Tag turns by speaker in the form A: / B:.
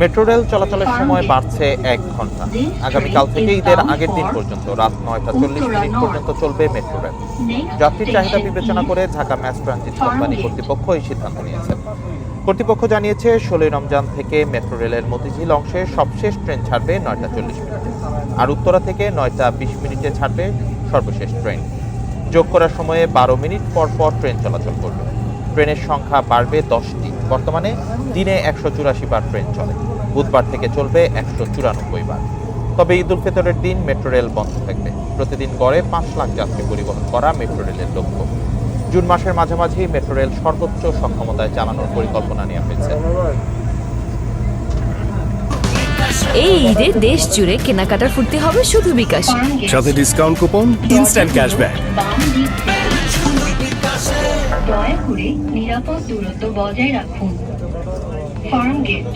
A: Metro rail চলাচলের সময় বাড়ছে ১ ঘন্টা। আগামীকাল থেকে ঈদের আগের দিন পর্যন্ত রাত ৯টা ৪০ পর্যন্ত চলবে মেট্রো রেল। যাত্রীর চাহিদা বিবেচনা করে ঢাকা ম্যাস ট্রানজিট কোম্পানি কর্তৃপক্ষ এই সিদ্ধান্ত নিয়েছে। কর্তৃপক্ষ জানিয়েছে ১৬ই রমজান থেকে মেট্রো রেলের মতিঝিল অংশে সবশেষ ট্রেন ছাড়বে ৯টা ৪০ আর উত্তরা থেকে ৯টা ২০ ছাড়বে সর্বশেষ ট্রেন। যোগ করার সময়ে ১২ মিনিট পর পর ট্রেন চলাচল করবে। ট্রেনের সংখ্যা বাড়বে ১০টি। বর্তমানে দিনে ১৮৪ বার ট্রেন চলে, বুধবার থেকে চলবে ১৯৪ বার। তবে ঈদ উল ফিতরের দিন মেট্রো রেল বন্ধ থাকবে। প্রতিদিন গড়ে ৫ লাখ যাত্রী পরিবহন করা মেট্রো রেলের লক্ষ্য। জুন মাসের মাঝামাঝি মেট্রো রেল সর্বোচ্চ সক্ষমতায় চালানোর পরিকল্পনা নেওয়া হয়েছে।
B: এই ঈদে দেশ জুড়ে কেনাকাটার ফুর্তি হবে শুধু বিকাশে।
C: সাথে ডিসকাউন্ট কুপন, ইনস্ট্যান্ট ক্যাশব্যাক।
D: দয়া করে নিরাপদ দূরত্ব বজায় রাখুন। Farm gate.